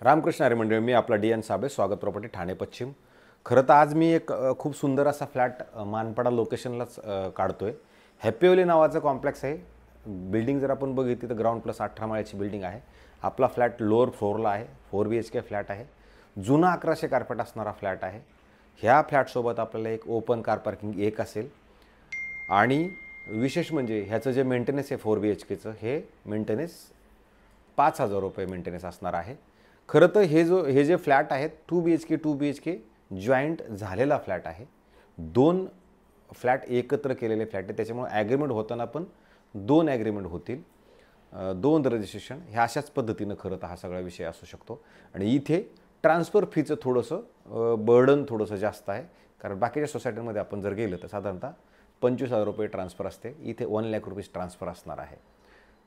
रामकृष्ण हरी मंडळी, मी आपला D N Sable, स्वागत प्रॉपर्टी ठाणे पश्चिम। खरं तर आज मी एक खूप सुंदर असा फ्लॅट मानपाडा लोकेशनलाच काढतोय। हॅपी व्हॅली नावाचं कॉम्प्लेक्स आहे। बिल्डिंग जर आपण बघितली तर ग्राउंड प्लस 18 माळ्याची बिल्डिंग आहे। आपला फ्लॅट लोअर फ्लोअरला आहे, 4 BHK फ्लॅट आहे। जुना 1100 कार्पेट असणारा फ्लॅट आहे। ह्या फ्लॅटसोबत आपल्याला एक ओपन कार पार्किंग एक असेल आणि विशेष म्हणजे ह्याचं जे मेंटेनन्स आहे 4 BHKचं, हे मेंटेनन्स 5,000 रुपये मेंटेनन्स असणार आहे। खरं तर हे जे फ्लॅट आहेत 2 BHK जॉईंट झालेला फ्लॅट आहे। दोन फ्लॅट एकत्र केलेले फ्लॅट आहे, त्याच्यामुळे ॲग्रीमेंट होताना पण दोन ॲग्रीमेंट होतील, दोन रजिस्ट्रेशन। ह्या अशाच पद्धतीनं खरं तर हा सगळा विषय असू शकतो। आणि इथे ट्रान्सफर फीचं थोडंसं बर्डन थोडंसं जास्त आहे, कारण बाकीच्या सोसायटीमध्ये आपण जर गेलं तर साधारणतः 25,000 रुपये ट्रान्सफर असते, इथे 1 लाख रुपीज ट्रान्सफर असणार आहे।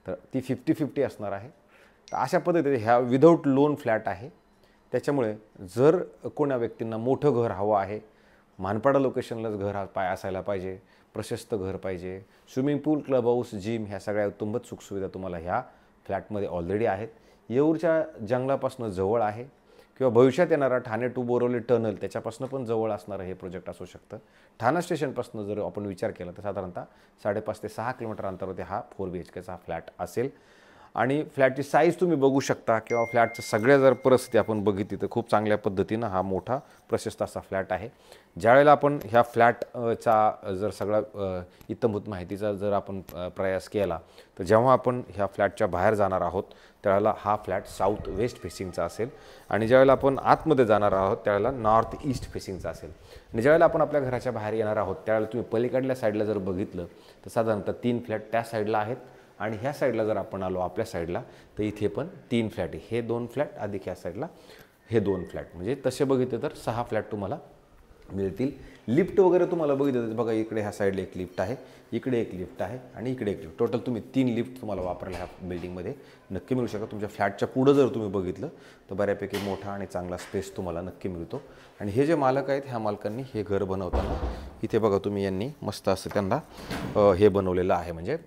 तर ती 50-50 असणार आहे। तर अशा पद्धतीने ह्या विदाऊट लोन फ्लॅट आहे। त्याच्यामुळे जर कोणा व्यक्तींना मोठं घर हवं आहे, मानपाडा लोकेशनलाच घर असायला पाहिजे, प्रशस्त घर पाहिजे, स्विमिंग पूल, क्लब हाऊस, जिम, ह्या सगळ्या उत्तुंगत सुखसुविधा तुम्हाला ह्या फ्लॅटमध्ये ऑलरेडी आहेत। येऊरच्या जंगलापासून जवळ आहे किंवा भविष्यात येणारा ठाणे टू बोरवली टनल त्याच्यापासून पण जवळ असणारं हे प्रोजेक्ट असू शकतं। ठाणा स्टेशनपासून जर आपण विचार केला तर साधारणतः 5.5 ते 6 किलोमीटर अंतरावरती हा 4 BHKचा फ्लॅट असेल। आणि फ्लॅटची साईज तुम्ही बघू शकता किंवा फ्लॅटचं सगळ्या जर परिस्थिती आपण बघितली तर खूप चांगल्या पद्धतीनं हा मोठा प्रशस्त असा फ्लॅट आहे। ज्यावेळेला आपण ह्या फ्लॅटचा जर सगळा इत्थंभूत माहितीचा जर आपण प्रयास केला तर जेव्हा आपण ह्या फ्लॅटच्या बाहेर जाणार आहोत त्यावेळेला हा फ्लॅट साऊथ वेस्ट फेसिंगचा असेल आणि ज्यावेळेला आपण आतमध्ये जाणार आहोत त्यावेळेला नॉर्थ ईस्ट फेसिंगचा असेल। आणि ज्यावेळेला आपण आपल्या घराच्या बाहेर येणार आहोत त्यावेळेला तुम्ही पलीकडल्या साईडला जर बघितलं तर साधारणतः 3 फ्लॅट त्या साईडला आहेत आणि ह्या साईडला जर आपण आलो आपल्या साईडला तर इथे पण 3 फ्लॅट आहे। हे 2 फ्लॅट अधिक ह्या साईडला हे 2 फ्लॅट, म्हणजे तसे बघितले तर 6 फ्लॅट तुम्हाला मिळतील। लिफ्ट वगैरे तुम्हाला बघितलं तर बघा, इकडे ह्या साईडला एक लिफ्ट आहे, इकडे एक लिफ्ट आहे आणि इकडे एक लिफ्ट, टोटल तुम्ही 3 लिफ्ट तुम्हाला वापरायला ह्या बिल्डिंगमध्ये नक्की मिळू शकतात। तुमच्या फ्लॅटच्या पुढं जर तुम्ही बघितलं तर बऱ्यापैकी मोठा आणि चांगला स्पेस तुम्हाला नक्की मिळतो। आणि हे जे मालक आहेत ह्या मालकांनी हे घर बनवताना इथे बघा तुम्ही यांनी मस्त असं त्यांना हे बनवलेलं आहे, म्हणजे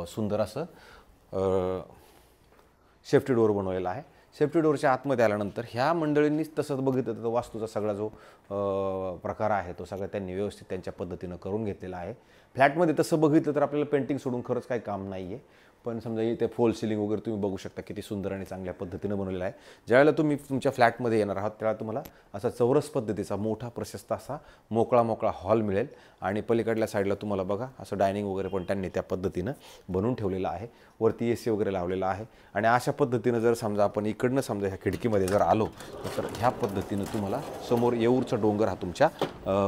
सुंदर असं सेफ्टी डोअर बनवलेला आहे। सेफ्टी डोअरच्या आतमध्ये आल्यानंतर ह्या मंडळींनीच तसंच बघितलं तर वास्तूचा सगळा जो प्रकार आहे तो सगळा त्यांनी व्यवस्थित त्यांच्या पद्धतीनं करून घेतलेला आहे। फ्लॅटमध्ये तसं बघितलं तर आपल्याला पेंटिंग सोडून खरंच काही काम नाही आहे, पण समजा इथे फॉल सिलिंग वगैरे तुम्ही बघू शकता किती सुंदर आणि चांगल्या पद्धतीनं बनवलेलं आहे। ज्यावेळेला तुम्ही तुमच्या फ्लॅटमध्ये येणार आहात त्यावेळेला तुम्हाला असा चौरस पद्धतीचा मोठा प्रशस्त असा मोकळा हॉल मिळेल आणि पलीकडल्या साईडला तुम्हाला बघा असं डायनिंग वगैरे पण त्यांनी त्या पद्धतीनं बनवून ठेवलेलं आहे। वरती AC वगैरे लावलेला आहे आणि अशा पद्धतीनं जर समजा आपण इकडनं समजा ह्या खिडकीमध्ये जर आलो तर ह्या पद्धतीनं तुम्हाला समोर येऊरचा डोंगर हा तुमच्या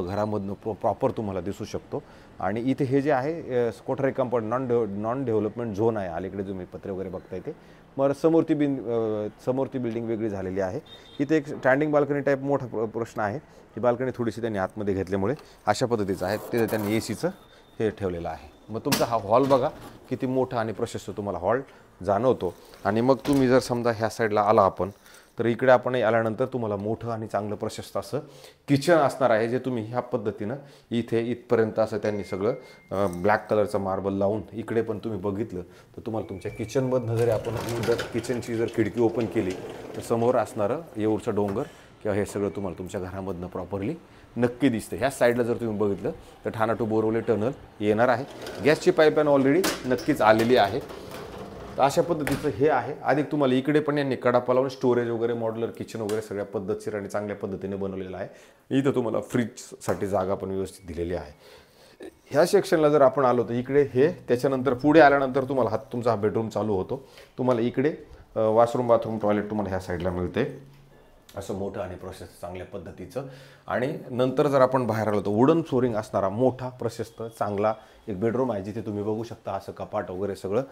घरामधनं प्रॉपर तुम्हाला दिसू शकतो। आणि इथे हे जे आहे Kothari compound non development zone आहे, अलीकडे तुम्ही पत्रे वगैरे बघता येते। मग समोर ती बिल्डिंग वेगळी झालेली आहे। इथे एक स्टँडिंग बाल्कनी टाईप मोठा प्रश्न आहे, ही बाल्कनी थोडीशी त्यांनी आतमध्ये घेतल्यामुळे अशा पद्धतीचं आहे, ते त्यांनी ACचं हे ठेवलेलं आहे। मग तुमचा हा हॉल बघा किती मोठा आणि प्रशस्त तुम्हाला हॉल जाणवतो। आणि मग तुम्ही जर समजा ह्या साईडला आला आपण तर इकडे आपण आल्यानंतर तुम्हाला मोठं आणि चांगलं प्रशस्त असं किचन असणार आहे, जे तुम्ही ह्या पद्धतीनं इथपर्यंत असं त्यांनी सगळं ब्लॅक कलरचं मार्बल लावून इकडे पण तुम्ही बघितलं तर तुम्हाला तुमच्या किचनमधनं जरी आपण जर किचनची जर खिडकी ओपन केली तर समोर असणारं येऊरचं डोंगर किंवा हे सगळं तुम्हाला तुमच्या घरामधनं प्रॉपरली नक्की दिसतं। ह्या साईडला जर तुम्ही बघितलं तर ठाणा टू बोरवली टनल येणार आहे। गॅसची पाईपलाईन ऑलरेडी नक्कीच आलेली आहे। तर अशा पद्धतीचं हे आहे। अधिक तुम्हाला इकडे पण यांनी कडापा लावून स्टोरेज वगैरे मॉड्युलर किचन वगैरे सगळ्या पद्धतशीर आणि चांगल्या पद्धतीने बनवलेलं आहे। इथं तुम्हाला फ्रीजसाठी जागा पण व्यवस्थित दिलेली आहे। ह्या सेक्शनला जर आपण आलो तर इकडे हे, त्याच्यानंतर पुढे आल्यानंतर तुम्हाला तुमचा हा बेडरूम चालू होतो। तुम्हाला इकडे वॉशरूम, बाथरूम, टॉयलेट तुम्हाला ह्या साईडला मिळते असं मोठं आणि प्रशस्त चांगल्या पद्धतीचं। आणि नंतर जर आपण बाहेर आलो तर वुडन फ्लोरिंग असणारा मोठा प्रशस्त चांगला एक बेडरूम आहे, जिथे तुम्ही बघू शकता असं कपाट वगैरे सगळं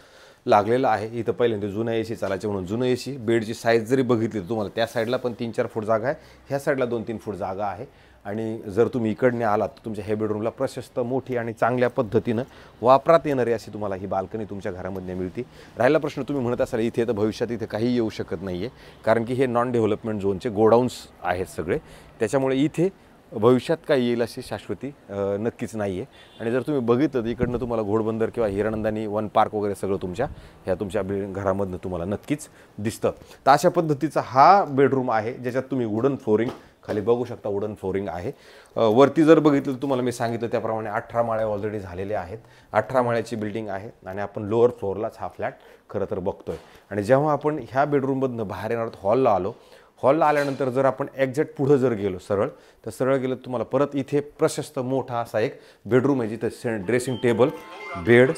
लागलेलं आहे। इथं पहिल्यांदा जुनं AC चालायचं म्हणून जुनं AC। बेडची साईज जरी बघितली तर तुम्हाला त्या साईडला पण 3-4 फूट जागा आहे, ह्या साईडला 2-3 फूट जागा आहे। आणि जर तुम्ही इकडने आलात तर तुमच्या हे बेडरूमला प्रशस्त मोठी आणि चांगल्या पद्धतीनं वापरात येणारी अशी तुम्हाला ही बाल्कनी तुमच्या घरामध्ये मिळते। राहिला प्रश्न तुम्ही म्हणत असाल इथे तर भविष्यात इथे काही येऊ शकत नाही आहे, कारण की हे नॉन डेव्हलपमेंट झोनचे गोडाऊन्स आहेत सगळे, त्याच्यामुळे इथे भविष्यात काय येईल अशी शाश्वती नक्कीच नाही आहे. आणि जर तुम्ही बघितलं तर इकडनं तुम्हाला घोडबंदर किंवा हिरानंदानी वन पार्क वगैरे सगळं तुमच्या घरामधनं तुम्हाला नक्कीच दिसतं. तर अशा पद्धतीचा हा बेडरूम आहे, ज्याच्यात तुम्ही वुडन फ्लोरिंग खाली बघू शकता, वुडन फ्लोरिंग आहे. वरती जर बघितलं तर तुम्हाला मी सांगितलं त्याप्रमाणे 18 माळे ऑलरेडी झालेले आहेत. 18 माळ्याची बिल्डिंग आहे आणि आपण लोअर फ्लोअरलाच हा फ्लॅट खरं तर बघतोय. आणि जेव्हा आपण ह्या बेडरूममधनं बाहेर येणार हॉलला आलो, हॉलला आल्यानंतर जर आपण एक्झॅक्ट पुढं जर गेलो सरळ गेलं तुम्हाला परत इथे प्रशस्त मोठा असा एक बेडरूम आहे, जिथं ड्रेसिंग टेबल, बेड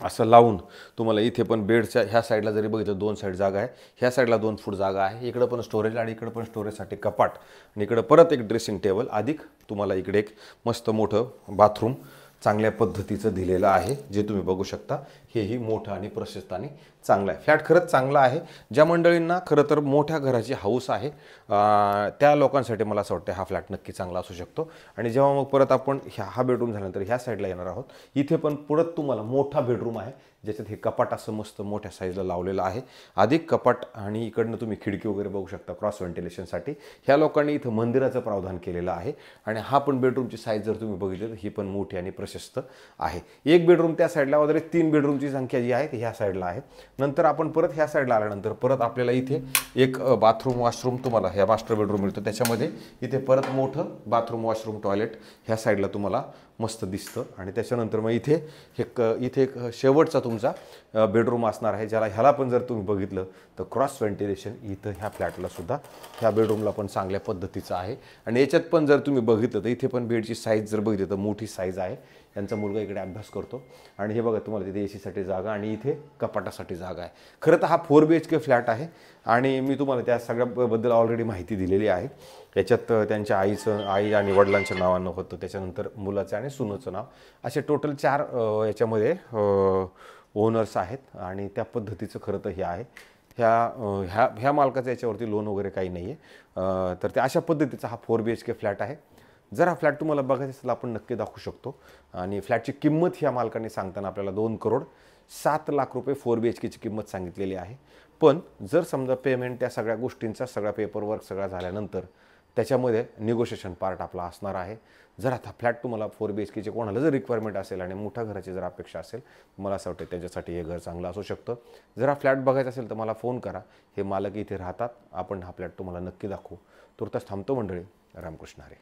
असं लावून तुम्हाला इथे पण बेडच्या ह्या साईडला जरी बघितलं 2 साईड जागा आहे, ह्या साईडला 2 फूट जागा आहे, इकडं पण स्टोरेज आणि इकडं पण स्टोरेजसाठी कपाट आणि इकडं परत एक ड्रेसिंग टेबल अधिक तुम्हाला इकडे एक मस्त मोठं बाथरूम चांगल्या पद्धतीचं दिलेलं आहे, जे तुम्ही बघू शकता. हेही मोठं आणि प्रशस्त आणि चांगलं आहे. फ्लॅट खरंच चांगला आहे. ज्या मंडळींना खरं तर मोठ्या घराची हौस आहे त्या लोकांसाठी मला असं वाटतं हा फ्लॅट नक्की चांगला असू शकतो. आणि जेव्हा मग परत आपण हा बेडरूम झाल्यानंतर ह्या साईडला येणार आहोत, इथे पण परत तुम्हाला मोठा बेडरूम आहे, ज्याच्यात हे कपाट असं मस्त मोठ्या साईजला लावलेलं आहे. अधिक कपाट आणि इकडनं तुम्ही खिडकी वगैरे बघू शकता क्रॉस व्हेंटिलेशनसाठी. ह्या लोकांनी इथं मंदिराचं प्रावधान केलेलं आहे. आणि हा पण बेडरूमची साईज जर तुम्ही बघितली तर ही पण मोठी आणि प्रशस्त आहे. एक बेडरूम त्या साईडला वगैरे 3 बेडरूमची संख्या जी आहे ती ह्या साईडला आहे. नंतर आपण परत ह्या साईडला आल्यानंतर परत आपल्याला इथे एक बाथरूम वॉशरूम तुम्हाला ह्या मास्टर बेडरूम मिळतो. त्याच्यामध्ये इथे परत मोठं बाथरूम वॉशरूम टॉयलेट ह्या साईडला तुम्हाला मस्त दिसतं. आणि त्याच्यानंतर मग इथे एक शेवटचा तुमचा बेडरूम असणार आहे, ज्याला ह्याला पण जर तुम्ही बघितलं तर क्रॉस व्हेंटिलेशन इथं ह्या फ्लॅटला सुद्धा ह्या बेडरूमला पण चांगल्या पद्धतीचं आहे. आणि याच्यात पण जर तुम्ही बघितलं तर इथे पण बेडची साईज जर बघितली तर मोठी साईज आहे. यांचा मुलगा इकडे अभ्यास करतो. आणि हे बघा तुम्हाला तिथे एसीसाठी जागा आणि इथे कपाटासाठी जागा आहे. खरं तर हा 4 BHK फ्लॅट आहे आणि मी तुम्हाला त्या सगळ्याबद्दल ऑलरेडी माहिती दिलेली आहे. याच्यात त्यांच्या आई आणि वडिलांच्या नावानं होतं, त्याच्यानंतर मुलाचं आणि सुनेचं नाव, असे टोटल 4 याच्यामध्ये ओनर्स आहेत. आणि त्या पद्धतीचं खरं तर हे आहे. ह्या मालकाचं याच्यावरती लोन वगैरे काही नाही आहे. तर ते अशा पद्धतीचा हा 4 BHK फ्लॅट आहे. जर हा फ्लॅट तुम्हाला बघायचा असेल आपण नक्की दाखवू शकतो. आणि फ्लॅटची किंमत ह्या मालकाने सांगताना आपल्याला 2,07,00,000 रुपये 4 BHKची किंमत सांगितलेली आहे. पण जर समजा पेमेंट त्या सगळ्या गोष्टींचा सगळा पेपरवर्क सगळा झाल्यानंतर त्याच्यामध्ये निगोशिएशन पार्ट आपला असणार आहे. जर आता फ्लॅट तुम्हाला 4 BHKचे कोणाला जर रिक्वायरमेंट असेल आणि मोठ्या घराची जर अपेक्षा असेल, मला असं वाटतं त्याच्यासाठी हे घर चांगलं असू शकतं. जर हा फ्लॅट बघायचा असेल तर मला फोन करा. हे मालक इथे राहतात. आपण हा फ्लॅट तुम्हाला नक्की दाखवू. तुर्तास थांबतो मंडळी. रामकृष्ण हरी.